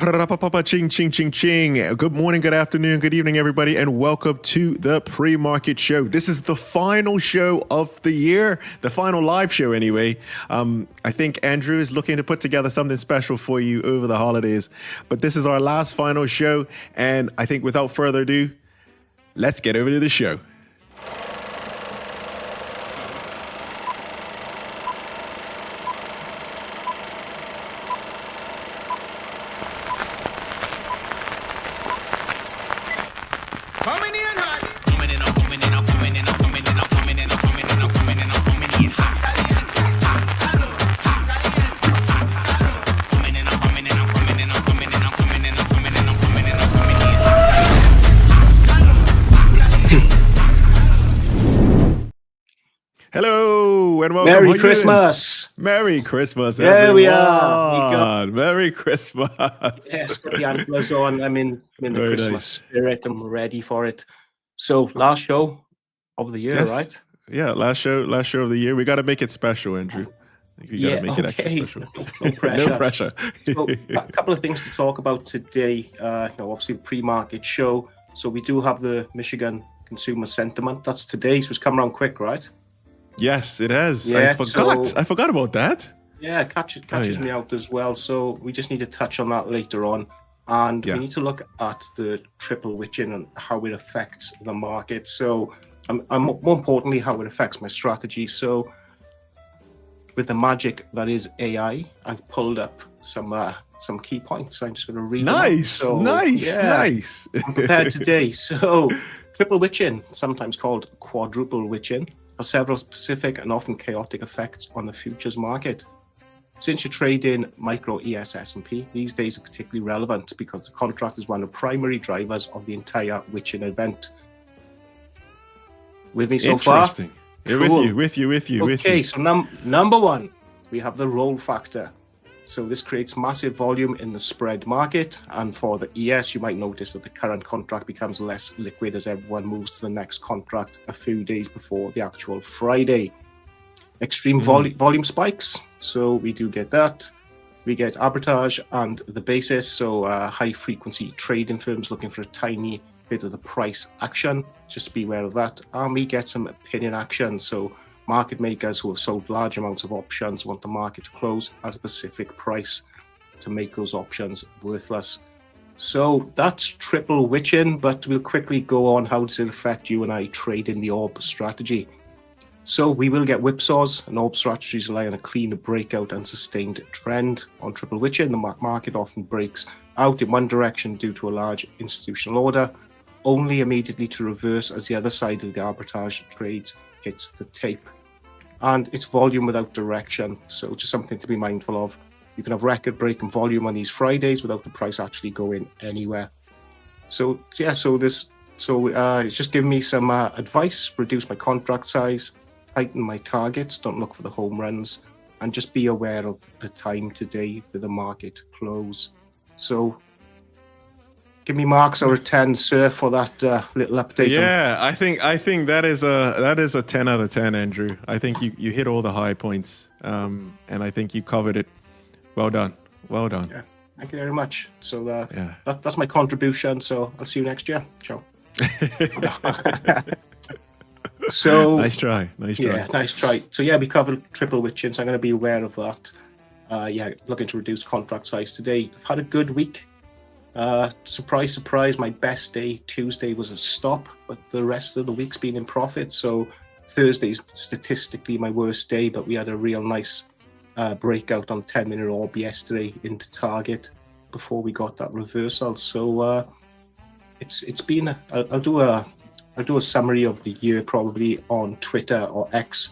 Ching, ching, ching, ching. Good morning, good afternoon, good evening, everybody, and welcome to the pre-market show. This is the final show of the year, the final live show anyway. I think Andrew is looking to put together something special for you over the holidays, but this is our last final show, and I think without further ado, let's get over to the show. Hello and welcome. Merry Christmas. Merry Christmas, There everyone. we are. Merry Christmas. Yes, got the antlers on. I'm in the Very Christmas nice. spirit. I'm ready for it. So last show of the year, Yes. right? Yeah, last show of the year. We got to make it special, Andrew. I think we got to make it extra special. No pressure. No pressure. So, a couple of things to talk about today. Obviously the pre-market show. So we do have the Michigan consumer sentiment. That's today, so it's come around quick, right? Yes, it has. Yeah, I forgot about that. Yeah, it catches me out as well. So we just need to touch on that later on. And we need to look at the triple witching and how it affects the market. So I'm more importantly, how it affects my strategy. So with the magic that is AI, I've pulled up some key points. I'm just going to read them out. Nice. I'm prepared today. So triple witching, sometimes called quadruple witching, has several specific and often chaotic effects on the futures market. Since you're trading micro ES S&P, these days are particularly relevant because the contract is one of the primary drivers of the entire witching event. With me so far? Interesting. Cool. With you. Okay, so number one, we have the roll factor. So this creates massive volume in the spread market, and for the ES, you might notice that the current contract becomes less liquid as everyone moves to the next contract a few days before the actual Friday. Extreme volume spikes, so we do get that. We get arbitrage and the basis, so high frequency trading firms looking for a tiny bit of the price action, just be aware of that. And we get some opinion action, so market makers who have sold large amounts of options want the market to close at a specific price to make those options worthless. So that's triple witching, but we'll quickly go on how does it affect you and I trade in the orb strategy. So we will get whipsaws, and orb strategies rely on a clean breakout and sustained trend. On triple witching, the market often breaks out in one direction due to a large institutional order, only immediately to reverse as the other side of the arbitrage trades hits the tape. And it's volume without direction, so just something to be mindful of. You can have record breaking volume on these Fridays without the price actually going anywhere. So it's just giving me some advice: reduce my contract size, tighten my targets, don't look for the home runs, and just be aware of the time today with the market close. So give me marks or a 10, sir, for that little update. Yeah, I think that is a 10 out of 10, Andrew. I think you hit all the high points, and I think you covered it. Well done. Yeah, thank you very much. So that's my contribution. So I'll see you next year. Ciao. So nice try. Yeah, nice try. So yeah, we covered triple witching, so I'm going to be aware of that. Looking to reduce contract size today. I've had a good week. Surprise, my best day Tuesday was a stop, but the rest of the week's been in profit. So Thursday's statistically my worst day, but we had a real nice breakout on 10-minute orb yesterday into target before we got that reversal. So it's been I'll do a summary of the year probably on Twitter or X.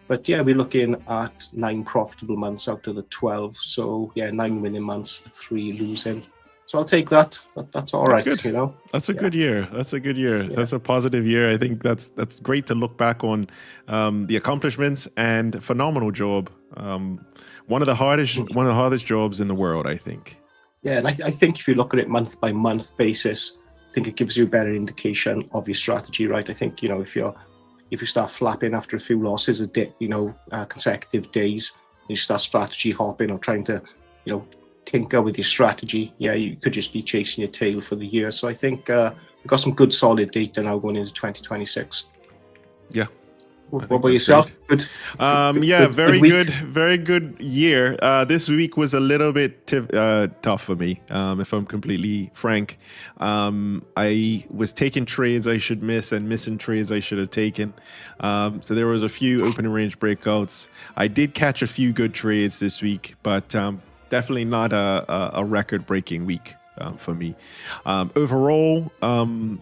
But yeah, we're looking at 9 profitable months out of the 12. So yeah, 9 winning months, 3 losing. So I'll take that. That's all right. Good. You know, that's a good year. That's a good year. Yeah. That's a positive year. I think that's great to look back on the accomplishments and phenomenal job. One of the hardest jobs in the world, I think. Yeah, and I think if you look at it month by month basis, I think it gives you a better indication of your strategy, right? I think, you know, if you start flapping after a few losses a day, consecutive days, you start strategy hopping or trying to, tinker with your strategy. Yeah, you could just be chasing your tail for the year. So I think we've got some good solid data now going into 2026. Yeah. What about yourself? Good. Very good year. This week was a little bit tough for me, if I'm completely frank. I was taking trades I should miss and missing trades I should have taken. So there was a few opening range breakouts. I did catch a few good trades this week, but definitely not a record-breaking week for me. Overall,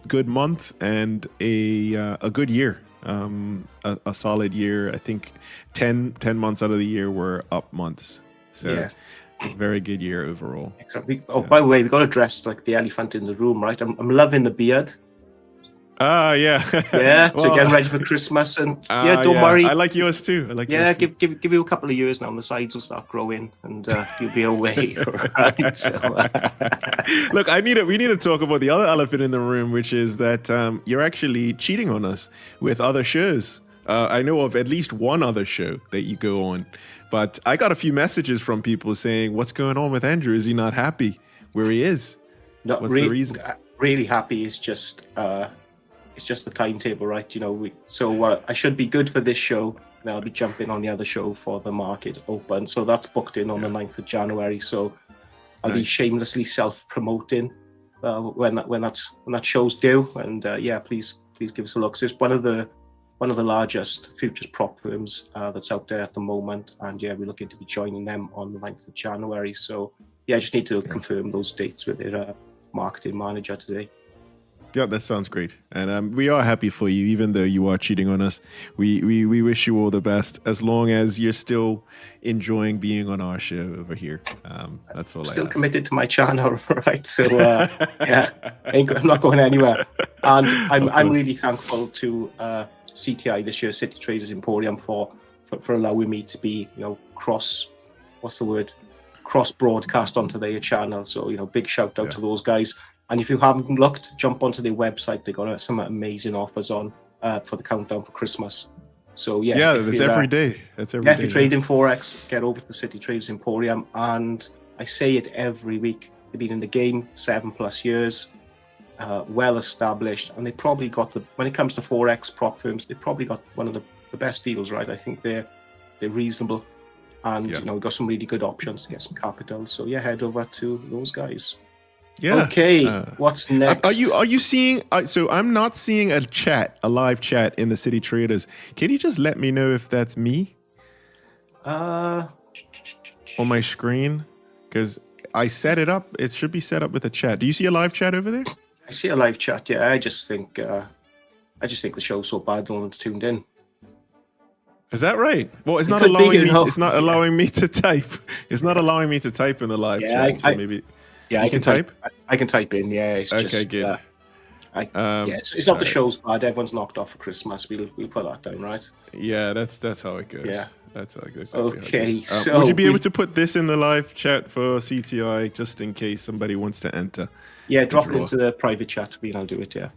good month and a good year. A solid year. I think 10 months out of the year were up months. So very good year overall. Exactly. Oh, by the way, we got to address like the elephant in the room, right? I'm loving the beard. Yeah. Yeah. So getting ready for Christmas, and don't worry. I like yours too. Give you a couple of years now, and the sides will start growing, and you'll be away. Right. So, look, we need to talk about the other elephant in the room, which is that you're actually cheating on us with other shows. I know of at least one other show that you go on, but I got a few messages from people saying, "What's going on with Andrew? Is he not happy where he is? Not What's the reason?" Really happy is just. It's just the timetable, right? You know, I should be good for this show, and I'll be jumping on the other show for the market open. So that's booked in on the 9th of January. So I'll be shamelessly self-promoting when that show's due. And please give us a look. So it's one of the largest futures prop firms that's out there at the moment, and we're looking to be joining them on the 9th of January. So I just need to confirm those dates with their marketing manager today. Yeah, that sounds great. And we are happy for you, even though you are cheating on us. We wish you all the best, as long as you're still enjoying being on our show over here. That's all. Still committed to my channel, right? So I'm not going anywhere. And I'm really thankful to CTI this year, City Traders Imperium, for allowing me to be, cross broadcast onto their channel. So big shout out to those guys. And if you haven't looked, jump onto their website. They got some amazing offers on for the countdown for Christmas. So that's every day. That's every day. If you're trading Forex, get over to the City Traders Imperium. And I say it every week. They've been in the game 7+ years, well established, and they probably got when it comes to Forex prop firms, they probably got one of the best deals, right? I think they're reasonable, and we've got some really good options to get some capital. So head over to those guys. Yeah. Okay. What's next? Are you seeing? So I'm not seeing a live chat in the City Traders. Can you just let me know if that's me? On my screen, because I set it up. It should be set up with a chat. Do you see a live chat over there? I see a live chat. Yeah. I just think the show's so bad no one's tuned in. Is that right? Well, it's not allowing me. It's not allowing me to type. It's not allowing me to type in the live chat. So maybe. Yeah, I can type. I can type in. Yeah, it's just good. It's not the show's bad. Everyone's knocked off for Christmas. We'll put that down, right? Yeah, that's how it goes. Yeah, that's how it goes. Okay, so would you be able to put this in the live chat for CTI just in case somebody wants to enter? Yeah, drop it into the private chat. I'll do it. Yeah.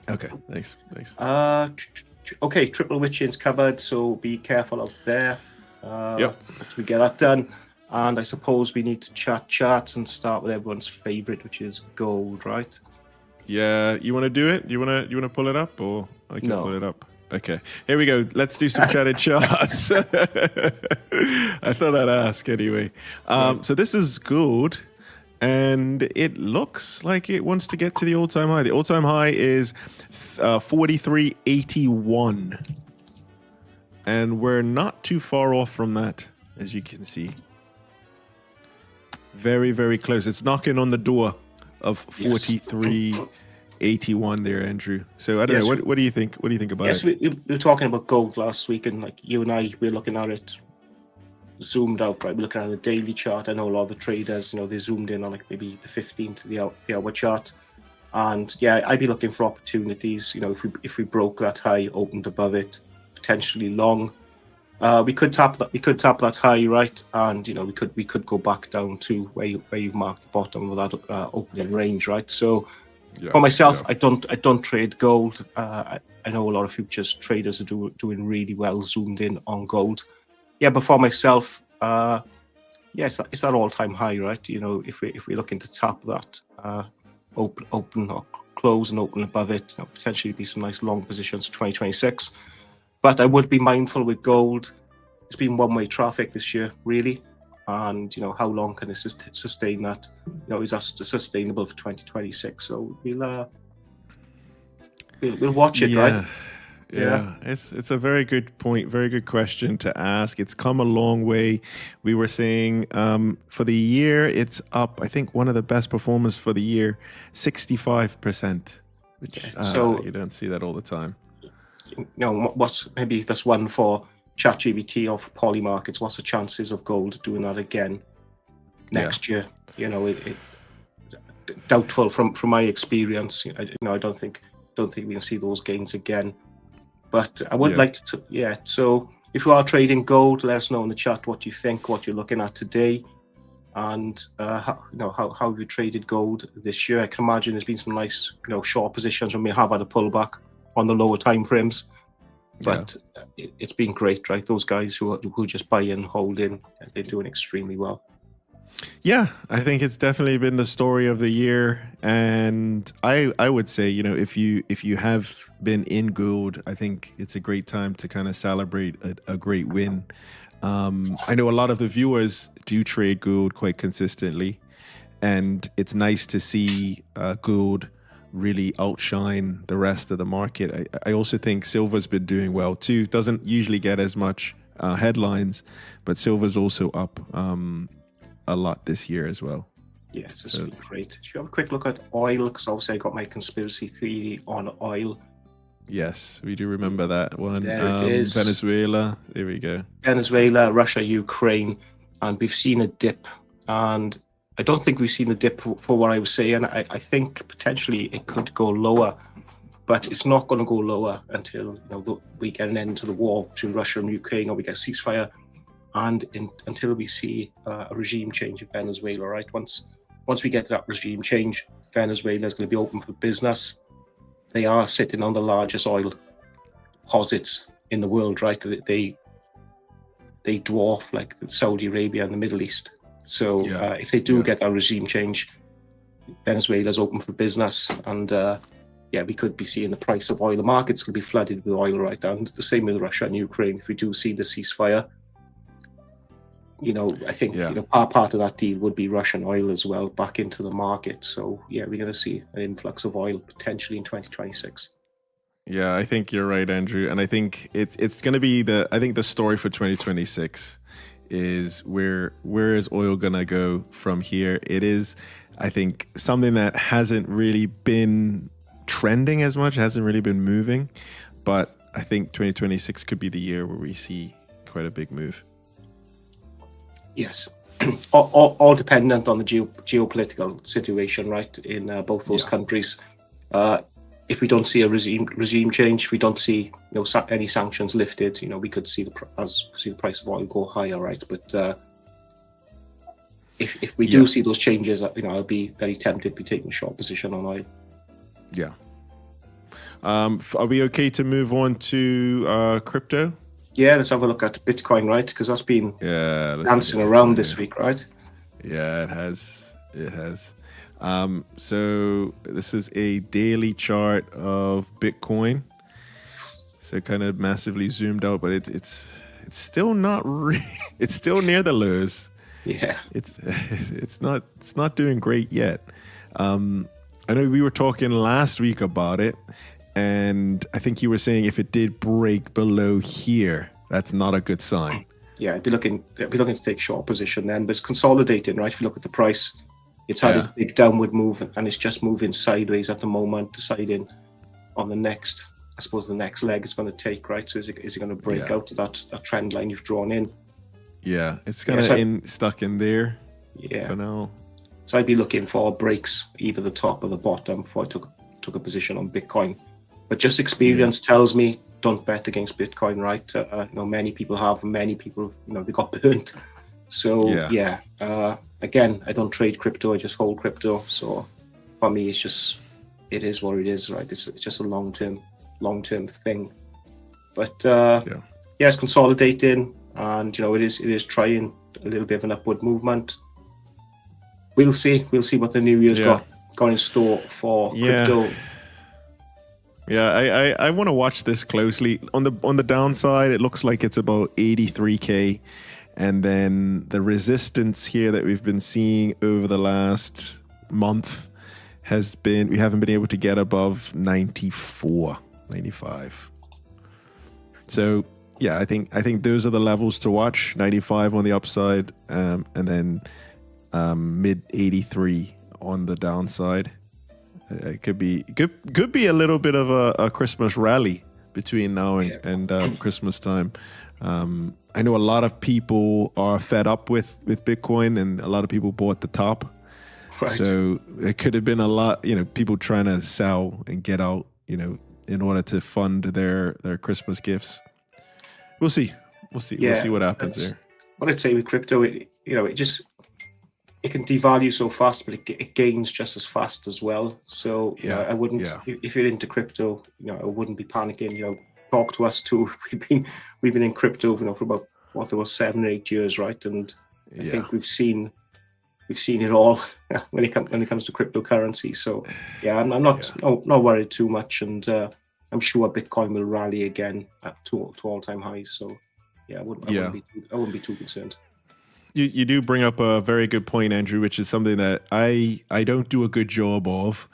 Okay. Thanks. Okay, triple witching's covered, so be careful out there. We get that done. And I suppose we need to chat charts and start with everyone's favorite, which is gold, right? Yeah, you want to do it? You want to pull it up, or I can pull it up? Okay, here we go. Let's do some chatted charts. I thought I'd ask anyway. So this is gold, and it looks like it wants to get to the all-time high. The all-time high is 43.81, and we're not too far off from that, as you can see. Very, very close. It's knocking on the door of 43.81 there, Andrew. So I don't know. What do you think? What do you think about it? Yes, we were talking about gold last week, and like you and I, we're looking at it zoomed out, right? We're looking at the daily chart. I know a lot of the traders, they zoomed in on like maybe the 15 to the hour chart. And I'd be looking for opportunities. If we broke that high, opened above it, potentially long. We could tap that high, right? And we could go back down to where you've marked the bottom of that opening range, right? So for myself, I don't trade gold. I know a lot of futures traders are doing really well zoomed in on gold. Yeah, but for myself, yes, it's that all-time high, right? You know, if we're looking to tap that, open or close and open above it, you know, potentially be some nice long positions for 2026. But I would be mindful with gold. It's been one-way traffic this year, really, and you know, how long can it sustain that? You know, is that sustainable for 2026? So we'll watch it, right? Yeah, it's a very good point, very good question to ask. It's come a long way. We were saying for the year, it's up. I think one of the best performers for the year, 65%, which so you don't see that all the time. You know, what's maybe that's one for ChatGPT or for Poly Markets. What's the chances of gold doing that again next year? You know, doubtful from my experience. I don't think we can see those gains again. But I would like to, So if you are trading gold, let us know in the chat what you think, what you're looking at today, and how have you traded gold this year? I can imagine there's been some nice, short positions when we have had a pullback on the lower time frames, but it's been great, right? Those guys who just buy in, hold in, they're doing extremely well. Yeah, I think it's definitely been the story of the year, and I would say, if you have been in gold, I think it's a great time to kind of celebrate a great win. I know a lot of the viewers do trade gold quite consistently, and it's nice to see gold really outshine the rest of the market. I also think silver's been doing well too. Doesn't usually get as much headlines, but silver's also up a lot this year as well. Yes, it's been great. Should we have a quick look at oil? Because obviously I got my conspiracy theory on oil. Yes, we do remember that one. There it is. Venezuela. There we go. Venezuela, Russia, Ukraine, and we've seen a dip. And I don't think we've seen the dip for what I was saying. I think potentially it could go lower, but it's not going to go lower until we get an end to the war between Russia and Ukraine, or we get a ceasefire. And until we see a regime change in Venezuela, right? Once we get that regime change, Venezuela is going to be open for business. They are sitting on the largest oil deposits in the world, right? They dwarf like Saudi Arabia and the Middle East. So if they do get that regime change, Venezuela is open for business, and we could be seeing the price of oil. The market's going to be flooded with oil, right? And the same with Russia and Ukraine. If we do see the ceasefire, I think part of that deal would be Russian oil as well back into the market. So we're going to see an influx of oil potentially in 2026. Yeah, I think you're right, Andrew, and I think it's going to be the story for 2026 is where is oil going to go from here? It is, I think, something that hasn't really been trending as much, hasn't really been moving, but I think 2026 could be the year where we see quite a big move. Yes, all dependent on the geopolitical situation, right, in both those countries. If we don't see a regime change, if we don't see any sanctions lifted, we could see the price of oil go higher, right? But if we do see those changes, I'll be very tempted to be taking a short position on oil. Yeah. Are we okay to move on to crypto? Yeah, let's have a look at Bitcoin, right? Because that's been dancing around this week, right? Yeah, it has. It has. So this is a daily chart of Bitcoin. So kind of massively zoomed out, but it's still not it's still near the lows. Yeah, it's not doing great yet. I know we were talking last week about it, and I think you were saying if it did break below here, that's not a good sign. Yeah, I'd be looking to take short position then, but it's consolidating, right? If you look at the price, it's had its big downward move, and it's just moving sideways at the moment, deciding on the next leg it's going to take, right? So is it going to break out of that trend line you've drawn in? Yeah, it's kind of stuck in there. Yeah. For now. So I'd be looking for breaks, either the top or the bottom, before I took a position on Bitcoin. But just experience tells me don't bet against Bitcoin, right? Many people have, they got burnt. So again, I don't trade crypto, I just hold crypto. So for me, it is what it is, right? It's just a long-term thing. But it's consolidating, and it is trying a little bit of an upward movement. We'll see what the new year's got in store for crypto. Yeah, I want to watch this closely. On the downside, it looks like it's about 83K, and then the resistance here that we've been seeing over the last month has been, we haven't been able to get above 94, 95. So yeah, I think those are the levels to watch. 95 on the upside, and then mid 83 on the downside. It could be a little bit of a Christmas rally between now and Christmas time. I know a lot of people are fed up with Bitcoin, and a lot of people bought the top. Right. So it could have been a lot, people trying to sell and get out, in order to fund their Christmas gifts. We'll see. We'll see what happens there. What I'd say with crypto, it can devalue so fast, but it gains just as fast as well. So I wouldn't, if you're into crypto, I wouldn't be panicking. Talk to us too. We've been in crypto, for about 7 or 8 years, right? And I think we've seen it all when it comes to cryptocurrency. So I'm not worried too much, and I'm sure Bitcoin will rally again to all-time highs. So I wouldn't be too concerned. You do bring up a very good point, Andrew, which is something that I don't do a good job of,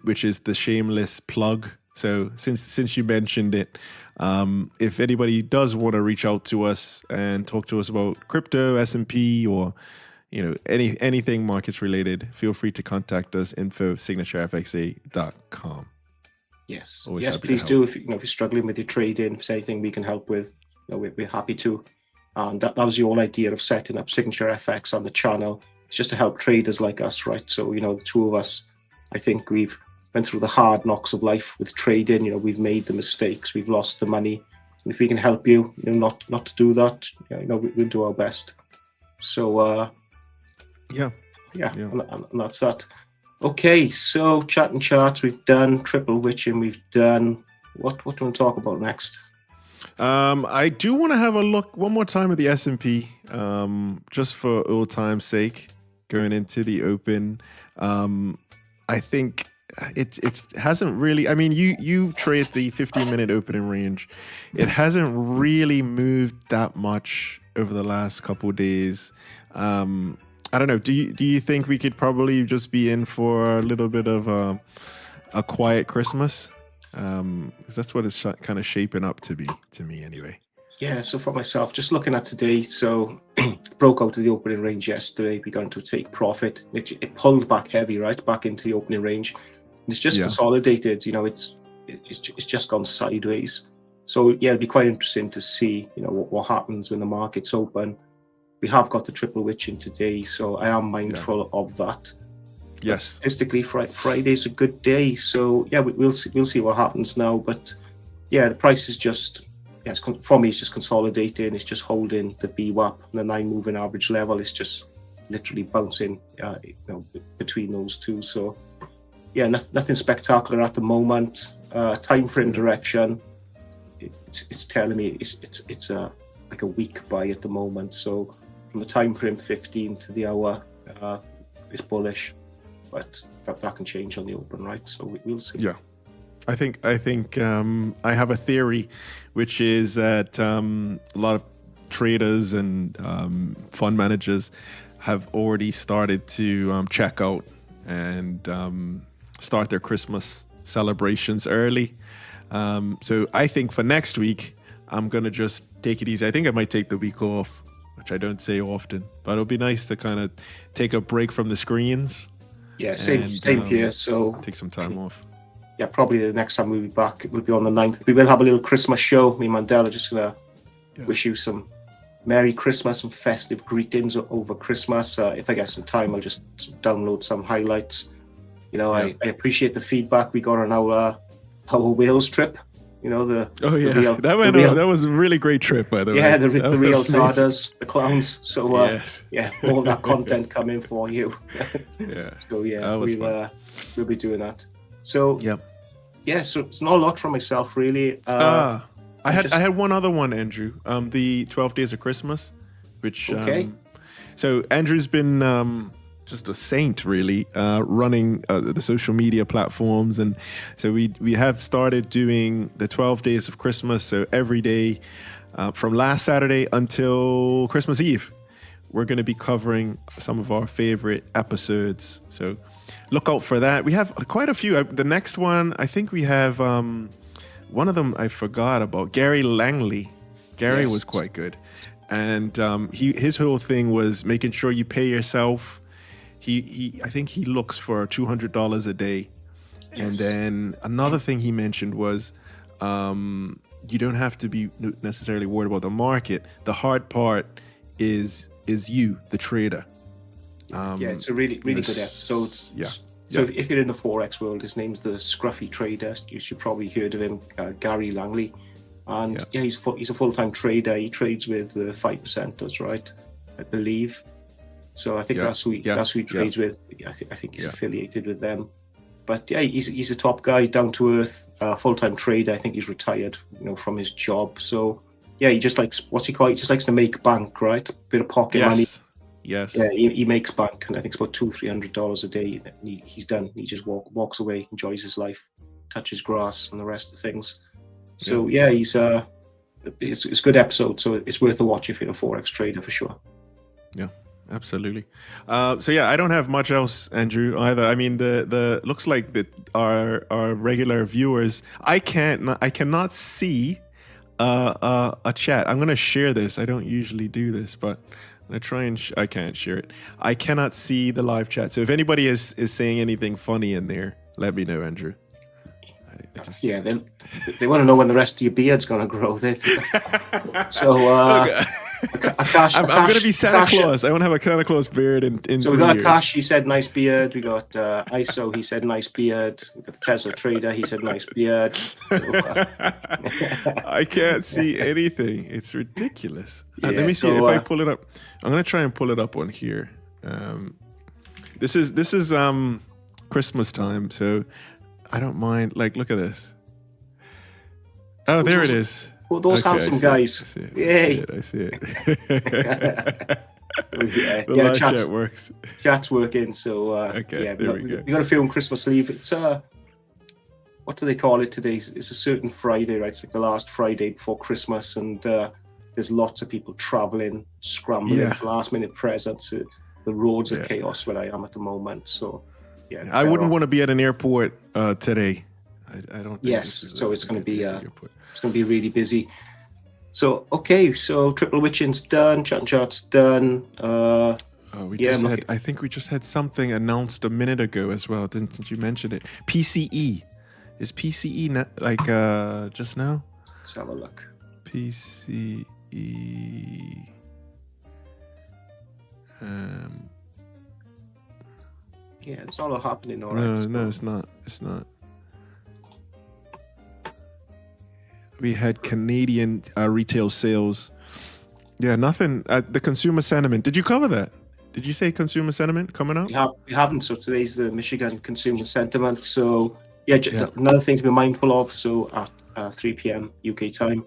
which is the shameless plug. So since you mentioned it, if anybody does want to reach out to us and talk to us about crypto, S&P, or anything markets related, feel free to contact us, info@signaturefxa.com. Yes, please do. If you're struggling with your trading, if there's anything we can help with, we're happy to. And that was the whole idea of setting up Signature FX on the channel. It's just to help traders like us, right? So, the two of us, I think we've went through the hard knocks of life with trading. We've made the mistakes, we've lost the money. And if we can help you, not to do that, we'll do our best. So, and that's that. Okay, so chat and charts we've done, triple witching we've done. What do you want to talk about next? I do want to have a look one more time at the S&P, just for old time's sake, going into the open. I think it hasn't really, you trade the 15-minute opening range. It hasn't really moved that much over the last couple of days. I don't know. Do you think we could probably just be in for a little bit of a quiet Christmas? Because that's what it's kind of shaping up to be, to me anyway. Yeah, so for myself, just looking at today, so broke out of the opening range yesterday. We got into a take profit. It pulled back heavy, right, back into the opening range. And it's just consolidated. It's just gone sideways. So it'll be quite interesting to see, what happens when the market's open. We have got the triple witching today, so I am mindful of that. Yes. Statistically, Friday's a good day, so we'll see what happens now. But the price is just for me, it's just consolidating. It's just holding the VWAP, and the 9 moving average level is just literally bouncing, between those two. So nothing spectacular at the moment. Time frame direction, it's telling me it's like a weak buy at the moment. So from the time frame 15 to the hour, it's bullish. But that can change on the open, right? So we'll see. Yeah, I think I have a theory, which is that a lot of traders and fund managers have already started to check out and start their Christmas celebrations early. So I think for next week, I'm gonna just take it easy. I think I might take the week off, which I don't say often, but it'll be nice to kind of take a break from the screens. Yeah, same here. So take some time off. Yeah, probably the next time we'll be back, it will be on the 9th. We will have a little Christmas show. Me and Mandela just gonna wish you some Merry Christmas and festive greetings over Christmas. If I get some time, I'll just download some highlights. I appreciate the feedback we got on our Wales trip. That was a really great trip, by the way. Yeah, the real Tarders, the clowns. So all that content coming for you. So we'll be doing that. So so it's not a lot from myself really. I had one other one, Andrew. The 12 Days of Christmas, which So Andrew's been just a saint, really, running the social media platforms, and so we have started doing the 12 days of Christmas. So every day from last Saturday until Christmas Eve, we're going to be covering some of our favorite episodes. So look out for that. We have quite a few. The next one, I think we have one of them I forgot about. Gary Langley. Gary was quite good, and his whole thing was making sure you pay yourself. I think he looks for $200 a day. Yes. And then another thing he mentioned was you don't have to be necessarily worried about the market. The hard part is you, the trader. It's a really good episode. So if you're in the Forex world, his name's the Scruffy Trader. You should probably heard of him, Gary Langley. And he's a full-time trader. He trades with the 5%ers, right? I believe. So I think that's who he trades with. I think he's affiliated with them. But he's a top guy, down to earth, full-time trader. I think he's retired, from his job. So he just likes, what's he called? He just likes to make bank, right? Bit of pocket money. Yes. Yeah, he makes bank, and I think it's about $200-300 a day. He's done. He just walks away, enjoys his life, touches grass, and the rest of things. So it's a good episode. So it's worth a watch if you're a Forex trader for sure. Yeah. Absolutely. I don't have much else, Andrew, either. I mean, the looks like that our regular viewers. I cannot see a chat. I'm going to share this. I don't usually do this, but I'm going to try and I can't share it. I cannot see the live chat. So if anybody is saying anything funny in there, let me know, Andrew. They want to know when the rest of your beard's going to grow. I'm going to be Santa Claus. I want to have a Santa Claus beard in So we got Akash, he said nice beard. We got ISO, he said nice beard. We got the Tesla Trader, he said nice beard. I can't see anything. It's ridiculous. Let me see if I pull it up. I'm going to try and pull it up on here. This is Christmas time, so I don't mind. Look at this. Oh, there it is. Well, those handsome guys. I see it. The live chat works. Chat's working, so we got to film Christmas Eve. It's what do they call it today? It's a certain Friday, right? It's like the last Friday before Christmas, and there's lots of people traveling, scrambling for last minute presents. The roads are chaos where I am at the moment, so I wouldn't want to be at an airport today. I don't. So it's going to be it's going to be really busy. So so Triple Witching's done, Chat and Chart's done. I think we just had something announced a minute ago as well. Didn't you mention it? PCE. Is PCE not just now? Let's have a look. PCE. It's all happening all right. No, it's not. It's not. We had Canadian retail sales. Yeah, nothing. The consumer sentiment. Did you cover that? Did you say consumer sentiment coming up? We haven't. So today's the Michigan consumer sentiment. So another thing to be mindful of. So at 3 p.m. UK time,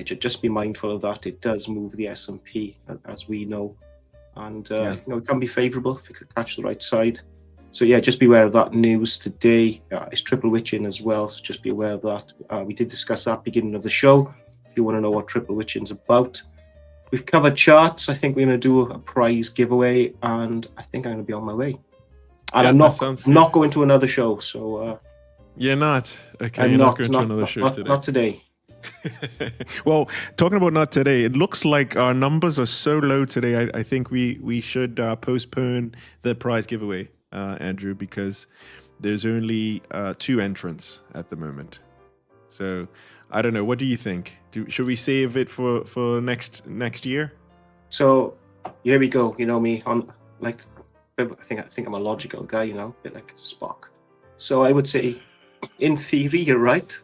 just be mindful of that. It does move the S&P, as we know, and it can be favourable if you could catch the right side. So just be aware of that news today. It's Triple Witching as well, so just be aware of that. We did discuss that beginning of the show. If you want to know what Triple Witching's about, we've covered charts. I think we're going to do a prize giveaway, and I think I'm going to be on my way. And I'm not going to another show. So you're not okay. You're not going to another show today. Not today. Well, talking about not today, it looks like our numbers are so low today. I think we should postpone the prize giveaway. Andrew, because there's only 2 entrants at the moment. So I don't know. What do you think? Should we save it for next year? So here we go. You know me. I think I'm a logical guy. A bit like Spock. So I would say, in theory, you're right,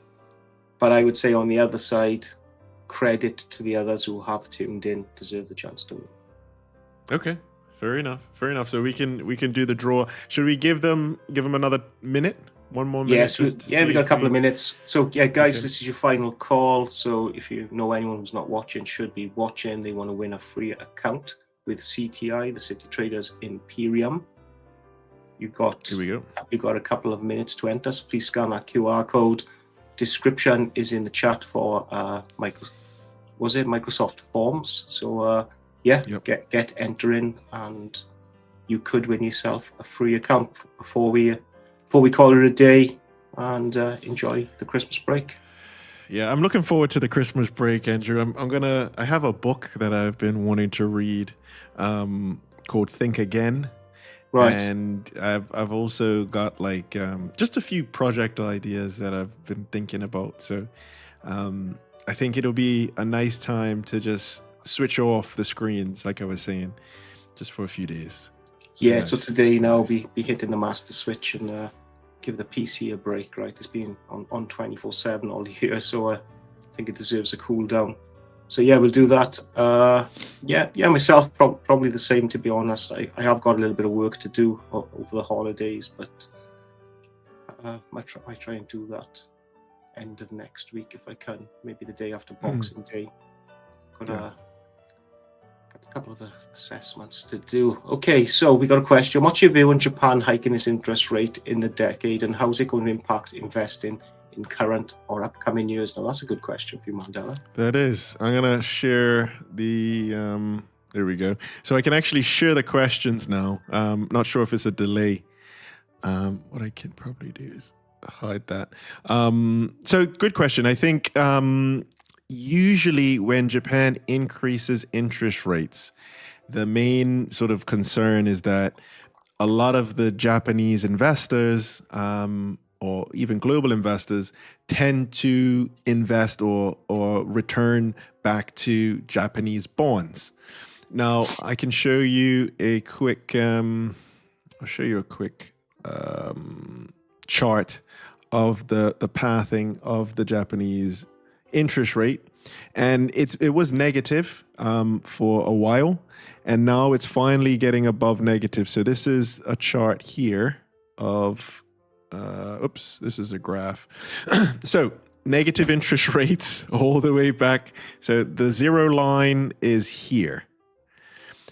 but I would say on the other side, credit to the others who have tuned in, deserve the chance to win. Okay. Fair enough. So we can do the draw. Should we give them another minute? One more minute? Yes, we got a couple of minutes. So guys, This is your final call. So if you know anyone who's not watching, should be watching, they want to win a free account, with CTI, the City Traders Imperium. Here we go. You've got a couple of minutes to enter, so please scan that QR code. Description is in the chat for Microsoft Forms. So get entering, and you could win yourself a free account before we call it a day and enjoy the Christmas break. Yeah, I'm looking forward to the Christmas break, Andrew. I have a book that I've been wanting to read called Think Again. Right. And I've also got like just a few project ideas that I've been thinking about. So I think it'll be a nice time to just switch off the screens, like I was saying, just for a few days. Yeah, nice. So today now be hitting the master switch and give the PC a break, right? It's been on 24/7 all year, so I think it deserves a cool down. So yeah, we'll do that. Myself probably the same, to be honest. I have got a little bit of work to do over the holidays, but I try and do that end of next week if I can. Maybe the day after Boxing Day. Got a couple of assessments to do. Okay, so we got a question. What's your view on Japan hiking its interest rate in the decade, and how's it going to impact investing in current or upcoming years? Now, that's a good question for you, Mandela. That is. I'm going to share the... there we go. So I can actually share the questions now. Not sure if it's a delay. What I can probably do is hide that. So good question. I think usually when Japan increases interest rates, the main sort of concern is that a lot of the Japanese investors or even global investors tend to invest or return back to Japanese bonds. Now, I can show you a quick, I'll show you a quick chart of the pathing of the Japanese interest rate. And it was negative for a while, and now it's finally getting above negative. So this is a chart here of, this is a graph. So negative interest rates all the way back. So the zero line is here.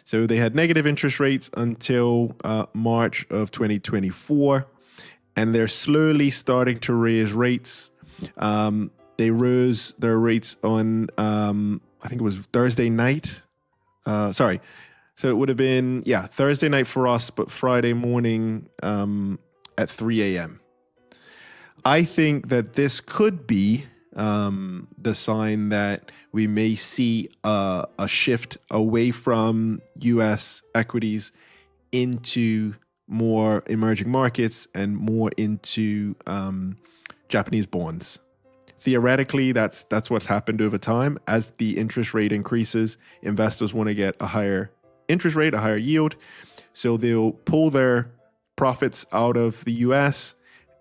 So they had negative interest rates until March of 2024, and they're slowly starting to raise rates. They rose their rates on, I think it was Thursday night. So it would have been, Thursday night for us, but Friday morning at 3 a.m. I think that this could be the sign that we may see a shift away from U.S. equities into more emerging markets and more into Japanese bonds. Theoretically, that's what's happened over time. As the interest rate increases, investors want to get a higher interest rate, a higher yield. So they'll pull their profits out of the US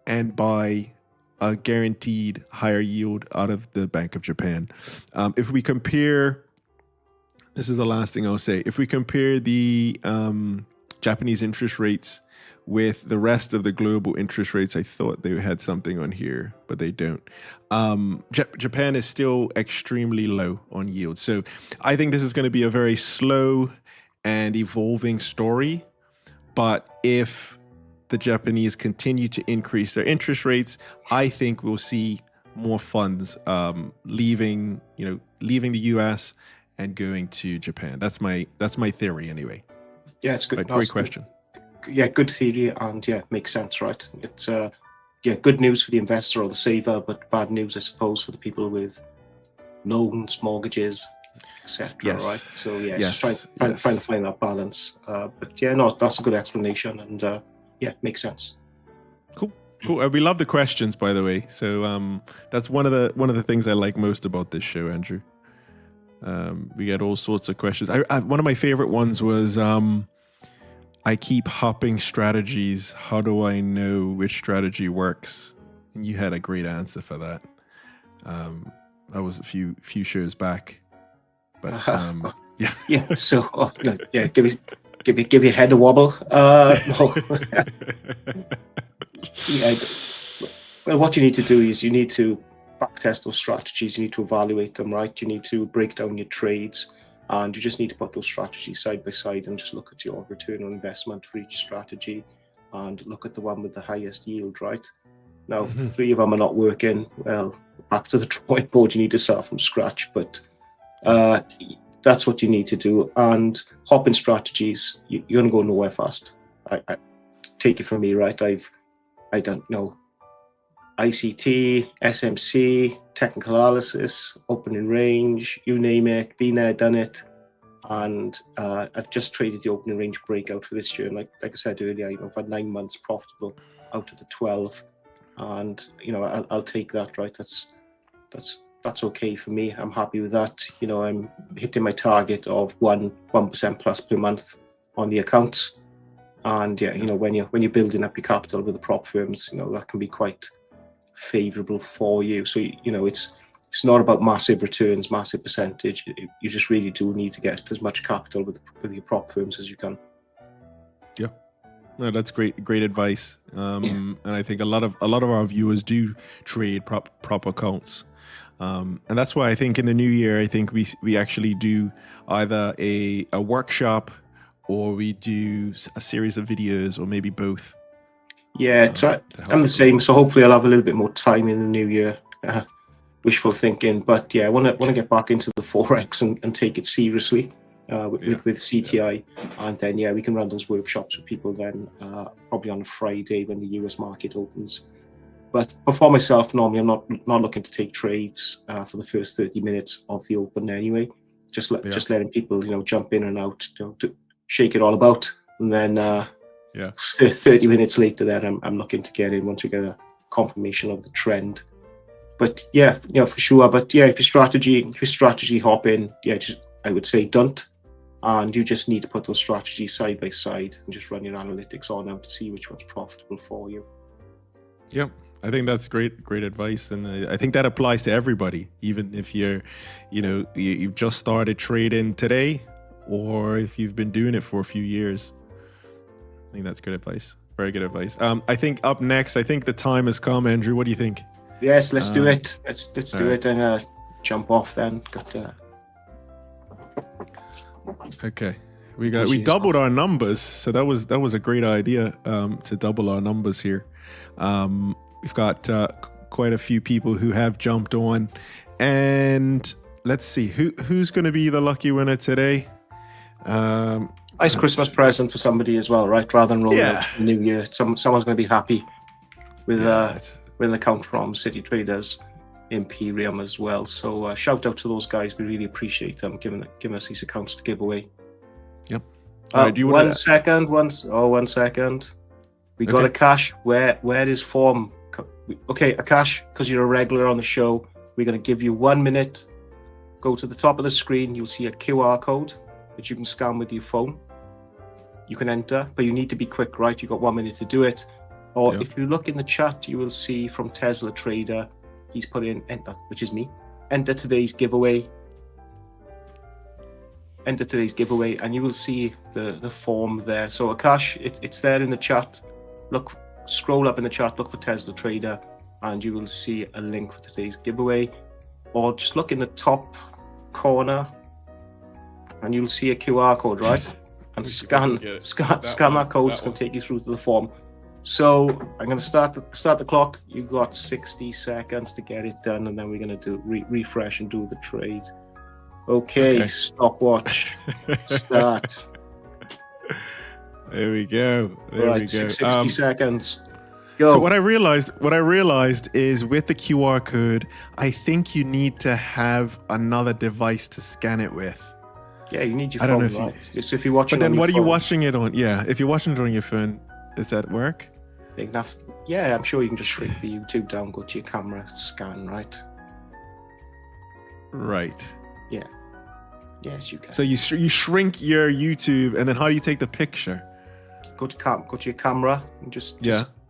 and buy a guaranteed higher yield out of the Bank of Japan. If we compare, this is the last thing I'll say. If we compare the Japanese interest rates with the rest of the global interest rates, I thought they had something on here, but they don't. Japan is still extremely low on yield. So I think this is going to be a very slow and evolving story. But if the Japanese continue to increase their interest rates, I think we'll see more funds leaving the US and going to Japan. That's my theory anyway. Yeah, it's good. Right, great question. Yeah, good theory, and makes sense, right? It's good news for the investor or the saver, but bad news, I suppose, for the people with loans, mortgages, etc. Yes. Right? So just trying to find that balance. That's a good explanation, and makes sense. Cool. We love the questions, by the way. So that's one of the things I like most about this show, Andrew. We get all sorts of questions. One of my favorite ones was, I keep hopping strategies. How do I know which strategy works? And you had a great answer for that. That was a few shows back. But So give your head a wobble. Well, what you need to do is you need to backtest those strategies. You need to evaluate them, right? You need to break down your trades And you just need to put those strategies side by side and just look at your return on investment for each strategy and look at the one with the highest yield, right? Now, if 3 of them are not working, well, back to the drawing board, you need to start from scratch, but that's what you need to do. And hopping strategies, you're going to go nowhere fast. I take it from me, right? I don't know, ICT, SMC, technical analysis, opening range, you name it, been there, done it. And I've just traded the opening range breakout for this year. And like I said earlier, I've had 9 months profitable out of the 12. And I'll take that, right? That's okay for me. I'm happy with that. I'm hitting my target of 1% plus per month on the accounts. And when you're building up your capital with the prop firms, that can be quite favorable for you. So it's not about massive returns, massive percentage. You just really do need to get as much capital with your prop firms as you can. Yeah. No, that's great advice. And I think a lot of our viewers do trade prop accounts. And that's why I think in the new year, I think we actually do either a workshop or we do a series of videos, or maybe both. Yeah, I'm the same. So hopefully I'll have a little bit more time in the new year. Wishful thinking, but yeah, I want to get back into the Forex and take it seriously with CTI, and then we can run those workshops with people then probably on a Friday when the US market opens. But for myself, normally I'm not looking to take trades for the first 30 minutes of the open anyway. Just letting people jump in and out, to shake it all about, and then 30 minutes later, then I'm looking to get in once we get a confirmation of the trend. But for sure. But if your strategy hop in, I would say don't. And you just need to put those strategies side by side and just run your analytics on them to see which one's profitable for you. Yep. I think that's great advice. And I think that applies to everybody, even if you've just started trading today, or if you've been doing it for a few years. I think that's good advice. Very good advice. I think up next, I think the time has come, Andrew. What do you think? Yes, let's do it. Let's do it and jump off then. Okay. We doubled our numbers, so that was a great idea to double our numbers here. We've got quite a few people who have jumped on, and let's see who's going to be the lucky winner today. Nice Christmas present for somebody as well, right? Rather than rolling out the new year, someone's going to be happy with an account from City Traders Imperium as well. So shout out to those guys. We really appreciate them giving us these accounts to give away. Yep. Do you want 1 second? 1 second. We got Akash. Where is form? Okay, Akash, because you're a regular on the show, we're going to give you 1 minute. Go to the top of the screen. You'll see a QR code that you can scan with your phone. You can enter, but you need to be quick, right? You've got 1 minute to do it. Or if you look in the chat, you will see from Tesla Trader, he's put in enter, which is me. Enter today's giveaway. Enter today's giveaway, and you will see the form there. So Akash, it's there in the chat. Scroll up in the chat, look for Tesla Trader, and you will see a link for today's giveaway. Or just look in the top corner, and you'll see a QR code, right? And scan that code. It's going to take you through to the form. So I'm going to start the clock. You've got 60 seconds to get it done, and then we're going to do refresh and do the trade. Okay. Stopwatch. Start. There we go. Right, we go. 60 seconds. Go. So what I realized is with the QR code, I think you need to have another device to scan it with. Yeah, you need your phone. So if you're watching, but then what are you watching it on? Yeah, if you're watching it on your phone, does that work? Big enough. Yeah, I'm sure you can just shrink the YouTube down, go to your camera, scan, right? Right. Yeah. Yes, you can. So you shrink your YouTube, and then how do you take the picture? Go to your camera and just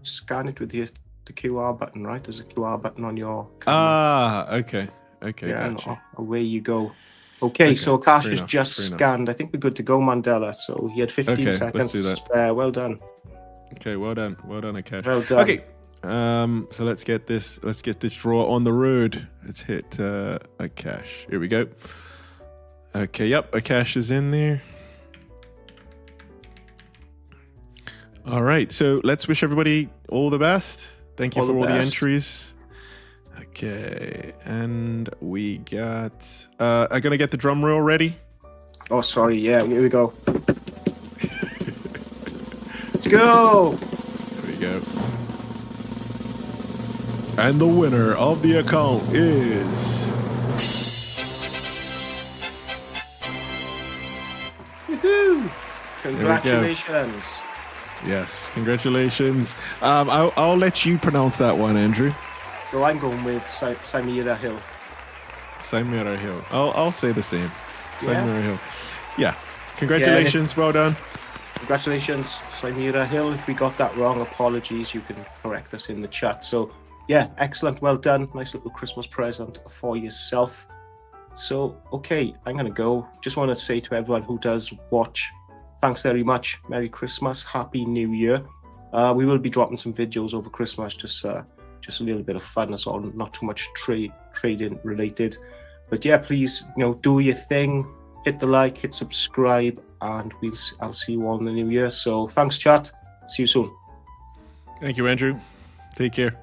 scan it with the QR button, right? There's a QR button on your camera. Okay. Yeah, gotcha. Away you go. Okay, so Akash has just scanned. I think we're good to go, Mandela. So he had 15 seconds to spare. Well done. Okay, well done, Akash. Well done. Okay, so let's get this draw on the road. Let's hit Akash. Here we go. Okay, yep, Akash is in there. All right, so let's wish everybody all the best. Thank you All for the all the best. entries. Okay, and we got... I'm going to get the drum roll ready. Oh, sorry. Yeah, here we go. Let's go. There we go. And the winner of the account is... Woohoo! Congratulations. Yes, congratulations. I'll let you pronounce that one, Andrew. So I'm going with Samira Hill. Samira Hill. I'll say the same. Yeah? Samira Hill. Yeah. Congratulations. Well done. Congratulations, Samira Hill. If we got that wrong, apologies. You can correct us in the chat. So, yeah, excellent. Well done. Nice little Christmas present for yourself. So, okay, I'm going to go. Just want to say to everyone who does watch, thanks very much. Merry Christmas. Happy New Year. We will be dropping some videos over Christmas, just a little bit of fun. That's all, not too much trading related. But yeah, please, do your thing. Hit the like, hit subscribe, and I'll see you all in the new year. So thanks, chat. See you soon. Thank you, Andrew. Take care.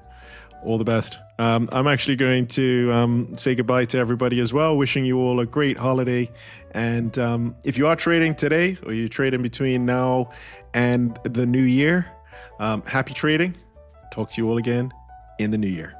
All the best. I'm actually going to say goodbye to everybody as well, wishing you all a great holiday. And if you are trading today, or you're trading between now and the new year, happy trading. Talk to you all again in the new year.